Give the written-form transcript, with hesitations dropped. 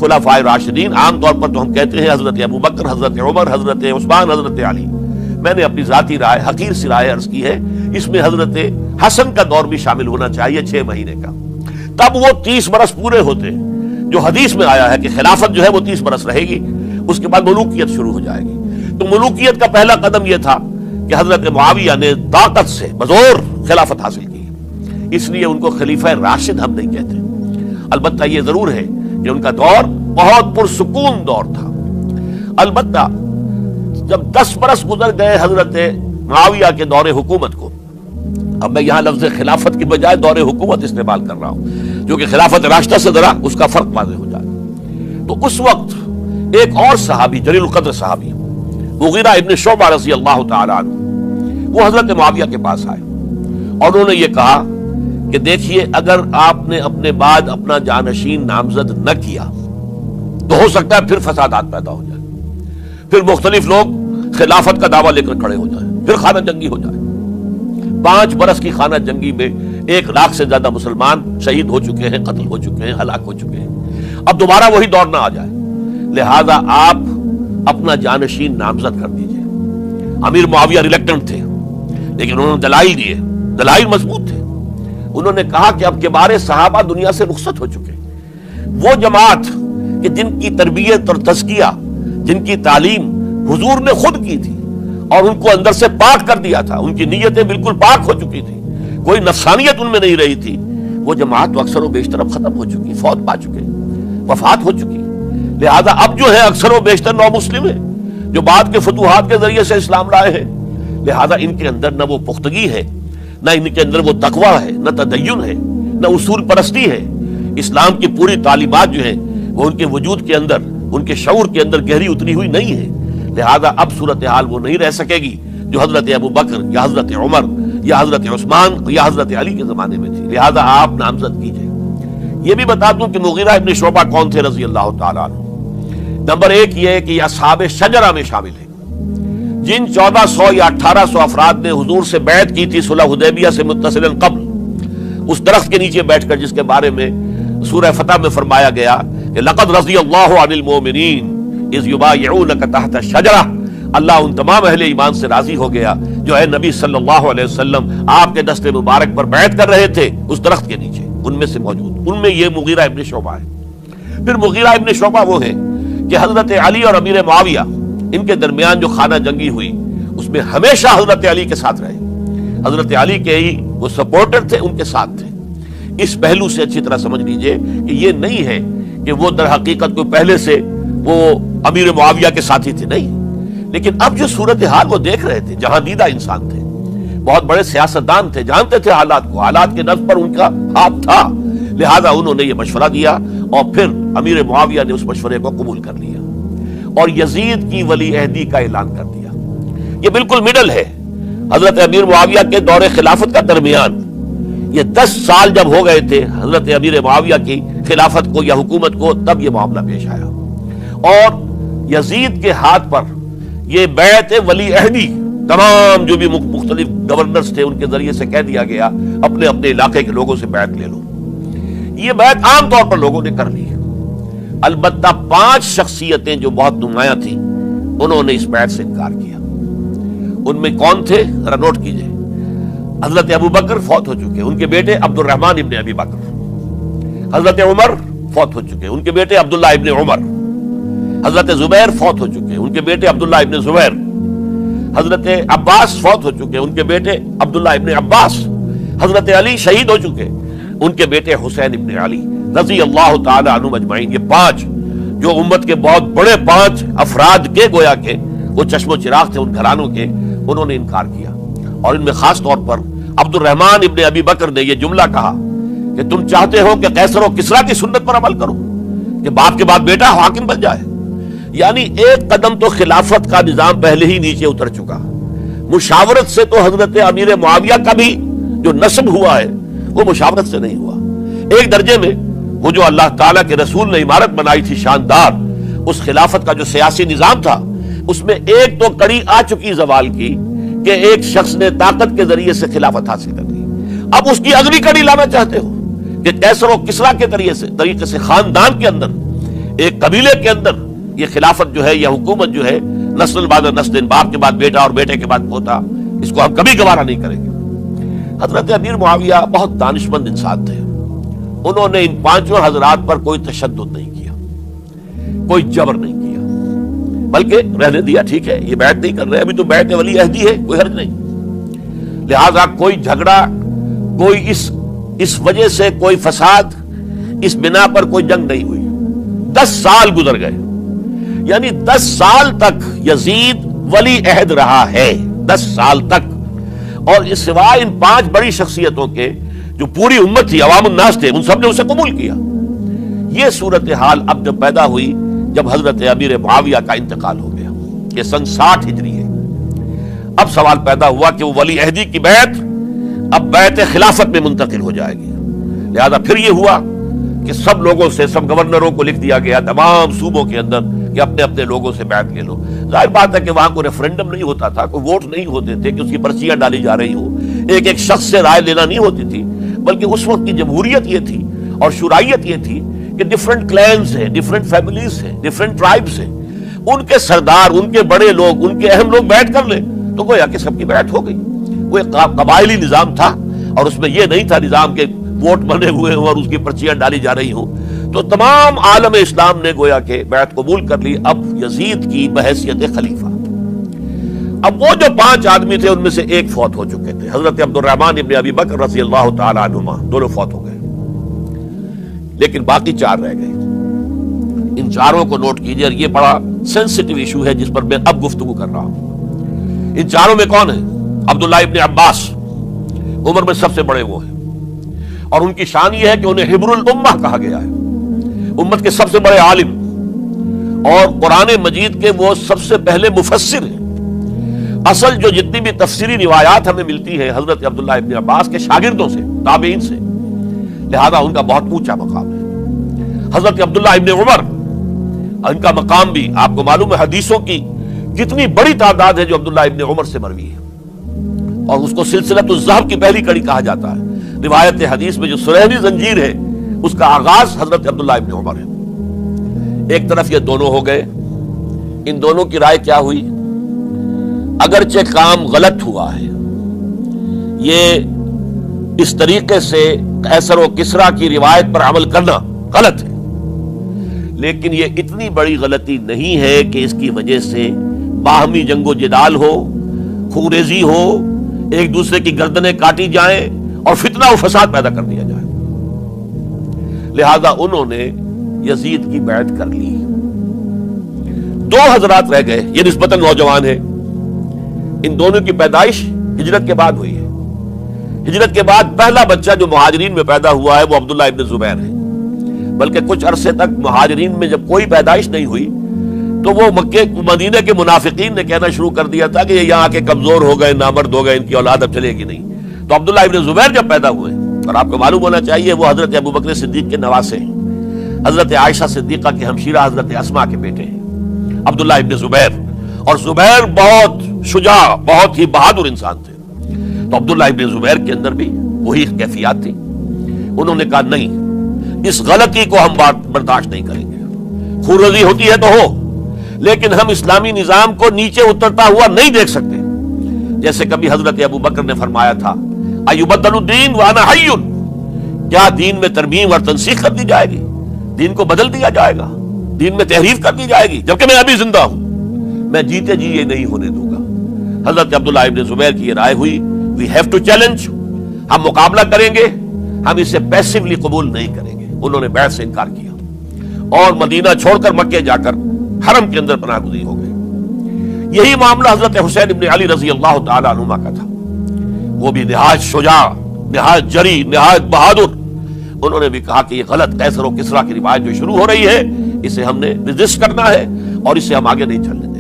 خلفائے راشدین عام طور پر تو ہم کہتے ہیں حضرت ابو بکر، حضرت عمر، حضرت عثمان، حضرت علی. میں نے اپنی ذاتی رائے، حقیر سی رائے عرض کی ہے، اس میں حضرت حسن کا دور بھی شامل ہونا چاہیے 6 مہینے کا. تب وہ 30 برس پورے ہوتے ہیں جو حدیث میں آیا ہے کہ خلافت جو ہے وہ 30 برس رہے گی، اس کے بعد ملوکیت شروع ہو جائے گی. تو ملوکیت کا پہلا قدم یہ تھا کہ حضرت معاویہ نے طاقت سے بزور خلافت حاصل کی، اس لیے ان کو خلیفہ راشد ہم نہیں کہتے. البتہ یہ ضرور ہے کہ ان کا دور بہت پرسکون دور تھا. البتہ جب 10 برس گزر گئے حضرت معاویہ کے دور حکومت کو، اب میں یہاں لفظ خلافت کی بجائے دور حکومت استعمال کر رہا ہوں، جو کہ خلافت راشدہ سے ذرا اس کا فرق واضح ہو جائے. تو اس وقت ایک اور صحابی، جلیل القدر صحابی مغیرہ ابن شعبہ رضی اللہ تعالی عنہ، وہ حضرت معاویہ کے پاس آئے اور انہوں نے یہ کہا کہ دیکھیے، اگر آپ نے اپنے بعد اپنا جانشین نامزد نہ کیا تو ہو سکتا ہے پھر فسادات پیدا ہو جائے، پھر مختلف لوگ خلافت کا دعویٰ لے کر کھڑے ہو جائیں، پھر خانہ جنگی ہو جائے. 5 برس کی خانہ جنگی میں 1 لاکھ سے زیادہ مسلمان شہید ہو چکے ہیں، قتل ہو چکے ہیں، ہلاک ہو چکے ہیں. اب دوبارہ وہی دور نہ آ جائے، لہذا آپ اپنا جانشین نامزد کر دیجئے. امیر معاویہ ریلیکٹنٹ تھے، لیکن انہوں نے دلائل دیے، دلائل مضبوط تھے. انہوں نے کہا کہ اب کبار صحابہ دنیا سے رخصت ہو چکے، وہ جماعت کہ جن کی تربیت اور تزکیہ، جن کی تعلیم حضور نے خود کی تھی اور ان کو اندر سے پاک کر دیا تھا، ان کی نیتیں بالکل پاک ہو چکی تھی، کوئی نفسانیت ان میں نہیں رہی تھی، وہ جماعت تو اکثر و بیشتر اب ختم ہو چکی، فوت پا چکے، وفات ہو چکی. لہذا اب جو ہے اکثر و بیشتر نو مسلم ہیں جو بعد کے فتوحات کے ذریعے سے اسلام لائے ہیں. لہذا ان کے اندر نہ وہ پختگی ہے، نہ ان کے اندر وہ تقوی ہے، نہ تدین ہے، نہ اصول پرستی ہے. اسلام کی پوری تعلیمات جو ہیں وہ ان کے وجود کے اندر، ان کے شعور کے اندر گہری اتری ہوئی نہیں ہے. لہذا اب صورتحال وہ نہیں رہ سکے گی جو حضرت ابو بکر یا حضرت عمر یا حضرت عثمان یا حضرت علی کے زمانے میں تھی. لہذا آپ نامزد کیجئے. یہ بھی بتا دوں کہ مغیرہ ابن شعبہ کون تھے رضی اللہ تعالیٰ عنہ. نمبر 1 یہ ہے کہ یہ اصحاب شجرہ میں شامل ہیں، جن 1400 یا 1800 افراد نے حضور سے بیعت کی تھی صلح حدیبیہ سے متصلا قبل، اس درخت کے نیچے بیٹھ کر، جس کے بارے میں سورہ فتح میں فرمایا گیا کہ لقد رضی اللہ عن المؤمنین اذ یبایعونک تحت الشجرہ. اللہ ان تمام اہل ایمان سے راضی ہو گیا جو اے نبی صلی اللہ علیہ وسلم آپ کے دست مبارک پر بیعت کر رہے تھے اس درخت کے نیچے، ان میں سے موجود، ان میں یہ مغیرہ ابن شعبہ ہے. پھر مغیرہ ابن شعبہ وہ ہیں کہ حضرت علی اور امیر معاویہ ان کے درمیان جو خانہ جنگی ہوئی اس میں ہمیشہ حضرت علی کے ساتھ رہے، حضرت علی کے ہی وہ سپورٹر تھے، ان کے ساتھ تھے. اس پہلو سے اچھی طرح سمجھ لیجئے کہ یہ نہیں ہے کہ وہ در حقیقت کو پہلے سے وہ امیر معاویہ کے ساتھی تھے، نہیں. لیکن اب جو صورتحال وہ دیکھ رہے تھے، جہاں دیدہ انسان تھے، بہت بڑے سیاستدان تھے، جانتے تھے حالات کو، حالات کے نفس پر ان کا ہاتھ تھا. لہذا انہوں نے یہ مشورہ دیا اور پھر امیر معاویہ نے اس مشورے کو قبول کر لیا اور یزید کی ولی عہدی کا اعلان کر دیا. یہ بالکل مڈل ہے حضرت امیر معاویہ کے دور خلافت کا درمیان. یہ 10 سال جب ہو گئے تھے حضرت امیر معاویہ کی خلافت کو یا حکومت کو، تب یہ معاملہ پیش آیا اور یزید کے ہاتھ پر یہ بیعت ولی عہدی تمام جو بھی مختلف گورنرز تھے ان کے ذریعے سے کہہ دیا گیا اپنے اپنے علاقے کے لوگوں سے بیعت لے لو. یہ بیعت عام طور پر لوگوں نے کر لی. البتہ 5 شخصیتیں جو بہت نمایاں تھیں انہوں نے اس بیعت سے انکار کیا. ان میں کون تھے ذرا نوٹ کیجئے. حضرت ابو بکر فوت ہو چکے، ان کے بیٹے عبد الرحمن ابن ابی بکر. حضرت عمر فوت ہو چکے، ان کے بیٹے عبداللہ ابن عمر. حضرت زبیر فوت ہو چکے، ان کے بیٹے عبداللہ ابن زبیر. حضرت عباس فوت ہو چکے، ان کے بیٹے عبداللہ ابن عباس. حضرت علی شہید ہو چکے، ان کے بیٹے حسین ابن علی رضی اللہ تعالی عنہم اجمعین. یہ 5 جو امت کے بہت بڑے 5 افراد کے گویا کے وہ چشم و چراغ تھے ان گھرانوں کے، انہوں نے انکار کیا. اور ان میں خاص طور پر عبد الرحمن ابن ابی بکر نے یہ جملہ کہا کہ تم چاہتے ہو کہ قیصر و کسریٰ کی سنت پر عمل کرو کہ باپ کے بعد بیٹا حاکم بن جائے. یعنی ایک قدم تو خلافت کا نظام پہلے ہی نیچے اتر چکا. مشاورت سے تو حضرت امیر معاویہ کا بھی جو نسب ہوا ہے وہ مشاورت سے نہیں ہوا. ایک درجے میں وہ جو اللہ تعالیٰ کے رسول نے عمارت بنائی تھی شاندار، اس خلافت کا جو سیاسی نظام تھا اس میں ایک تو کڑی آ چکی زوال کی کہ ایک شخص نے طاقت کے ذریعے سے خلافت حاصل کر لی. اب اس کی اگلی کڑی لانا چاہتے ہو کہ قیصر و کسریٰ کے طریقے سے خاندان کے اندر ایک قبیلے کے اندر یہ خلافت جو ہے، یہ حکومت جو ہے، نسل بعد نسل، باپ کے بعد بیٹا اور بیٹے کے بعد پوتا، اس کو ہم کبھی گوارا نہیں کریں گے۔ حضرت امیر معاویہ بہت دانشمند انسان تھے، انہوں نے ان پانچوں حضرات پر کوئی تشدد نہیں کیا، کوئی جبر نہیں کیا، بلکہ رہنے دیا، ٹھیک ہے یہ بیعت نہیں کر رہے، ابھی تو بیعت ولی عہدی ہے، کوئی حرج نہیں، لہذا کوئی جھگڑا، کوئی اس وجہ سے کوئی فساد، اس بنا پر کوئی جنگ نہیں ہوئی۔ 10 سال گزر گئے، یعنی 10 سال تک یزید ولی عہد رہا ہے، 10 سال تک، اور اس سوائے ان 5 بڑی شخصیتوں کے جو پوری امت تھی، عوام الناس تھے، ان سب نے اسے قبول کیا۔ یہ صورتحال اب جب پیدا ہوئی جب حضرت امیر معاویہ کا انتقال ہو گیا، یہ سن 60 ہجری ہے، اب سوال پیدا ہوا کہ وہ ولی عہدی کی بیعت اب بیعت خلافت میں منتقل ہو جائے گی، لہذا پھر یہ ہوا کہ سب لوگوں سے، سب گورنروں کو لکھ دیا گیا تمام صوبوں کے اندر کہ اپنے اپنے لوگوں سے بیعت لے لو۔ ظاہر بات ہے کہ وہاں کوئی ریفرنڈم نہیں ہوتا تھا، کوئی ووٹ نہیں ہوتے تھے کہ اس کی پرچیاں ڈالی جا رہی ہوں، ایک ایک شخص سے رائے لینا نہیں ہوتی تھی، بلکہ اس وقت کی جمہوریت یہ تھی اور شورائیت یہ تھی کہ ڈفرنٹ کلینز ہیں، ڈفرنٹ فیملیز ہیں، ڈفرنٹ ٹرائبز ہیں، ان کے سردار، ان کے بڑے لوگ، ان کے اہم لوگ بیعت کر لیں تو گویا کہ سب کی بیعت ہو گئی۔ وہ ایک قبائلی نظام تھا اور اس میں یہ نہیں تھا نظام کے ووٹ بنے ہوئے ہوں اور اس کی پرچیاں ڈالی جا رہی ہوں، تو تمام عالم اسلام نے گویا کہ بیعت قبول کر لی اب یزید کی بحیثیت خلیفہ۔ اب وہ جو 5 آدمی تھے ان میں سے ایک فوت ہو چکے تھے، حضرت عبد الرحمن ابن ابی بکر رضی اللہ تعالی عنہما، دونوں فوت ہو گئے، لیکن باقی 4 رہ گئے۔ ان 4 کو نوٹ کیجئے، یہ بڑا سینسٹیو ایشو ہے جس پر میں اب گفتگو کر رہا ہوں۔ ان 4 میں کون ہے؟ عبداللہ ابن عباس، عمر میں سب سے بڑے وہ ہیں، اور ان کی شان یہ ہے کہ انہیں حبر الامہ کہا گیا ہے، امت کے سب سے بڑے عالم، اور قرآن مجید کے وہ سب سے پہلے مفسر ہیں۔ اصل جو جتنی بھی تفسیری روایات ہمیں ملتی ہے حضرت عبداللہ ابن عباس کے شاگردوں سے، تابعین سے، لہذا ان کا بہت اونچا مقام ہے۔ حضرت عبداللہ ابن عمر، ان کا مقام بھی آپ کو معلوم ہے، حدیثوں کی کتنی بڑی تعداد ہے جو عبداللہ ابن عمر سے مروی ہے، اور اس کو سلسلۃ الذہب کی پہلی کڑی کہا جاتا ہے۔ روایت حدیث میں جو سرہنی زنجیر ہے اس کا آغاز حضرت عبداللہ ابن عمر ہے۔ ایک طرف یہ دونوں ہو گئے، ان دونوں کی رائے کیا ہوئی؟ اگرچہ کام غلط ہوا ہے، یہ اس طریقے سے قیصر و کسریٰ کی روایت پر عمل کرنا غلط ہے، لیکن یہ اتنی بڑی غلطی نہیں ہے کہ اس کی وجہ سے باہمی جنگ و جدال ہو، خونریزی ہو، ایک دوسرے کی گردنیں کاٹی جائیں اور فتنہ و فساد پیدا کر دیا جائے۔ لہذا انہوں نے یزید کی بیعت کر لی۔ 2 حضرات رہ گئے، یہ نسبتاً نوجوان ہیں، ان دونوں کی پیدائش ہجرت کے بعد ہوئی ہے۔ ہجرت کے بعد پہلا بچہ جو مہاجرین میں پیدا ہوا ہے وہ عبداللہ ابن زبیر ہے، بلکہ کچھ عرصے تک مہاجرین میں جب کوئی پیدائش نہیں ہوئی تو وہ مکے مدینہ کے منافقین نے کہنا شروع کر دیا تھا کہ یہ یہاں کے کمزور ہو گئے، نامرد ہو گئے، ان کی اولاد اب چلے گی نہیں۔ تو عبداللہ ابن زبیر جب پیدا ہوئے، اور آپ کو معلوم ہونا چاہیے وہ حضرت ابوبکر صدیق کے نواسے ہیں، حضرت عائشہ صدیقہ کے ہمشیرہ حضرت اسماء کے بیٹے ہیں عبداللہ ابن زبیر، اور زبیر بہت شجاع، بہت ہی بہادر انسان تھے۔ تو عبداللہ ابن زبیر کے اندر بھی وہی کیفیات تھی۔ انہوں نے کہا نہیں، اس غلطی کو ہم برداشت نہیں کریں گے، خونریزی ہوتی ہے تو ہو، لیکن ہم اسلامی نظام کو نیچے اترتا ہوا نہیں دیکھ سکتے۔ جیسے کبھی حضرت ابوبکر نے فرمایا تھا ایبدل الدین وانا حی، کیا دین میں ترمیم اور تنسیخ کر دی جائے گی، دین کو بدل دیا جائے گا، دین میں تحریف کر دی جائے گی، جبکہ میں ابھی زندہ ہوں، میں جیتے جی یہ نہیں ہونے دوں گا۔ حضرت عبداللہ ابن زبیر کی یہ رائے ہوئی، وی ہیو ٹو چیلنج، ہم مقابلہ کریں گے، ہم اسے پیسیولی قبول نہیں کریں گے۔ انہوں نے بیعت سے انکار کیا اور مدینہ چھوڑ کر مکے جا کر حرم کے اندر پناہ گزین ہو گئے۔ یہی معاملہ حضرت حسین ابن علی رضی اللہ تعالی عنہما کا تھا، وہ بھی نہایت شجاع، نہایت جری، نہایت بہادر۔ انہوں نے بھی کہا کہ یہ غلط قیصر و کسریٰ کی روایت جو شروع ہو رہی ہے اسے ہم نے ریزسٹ کرنا ہے اور اسے ہم آگے نہیں چلنے۔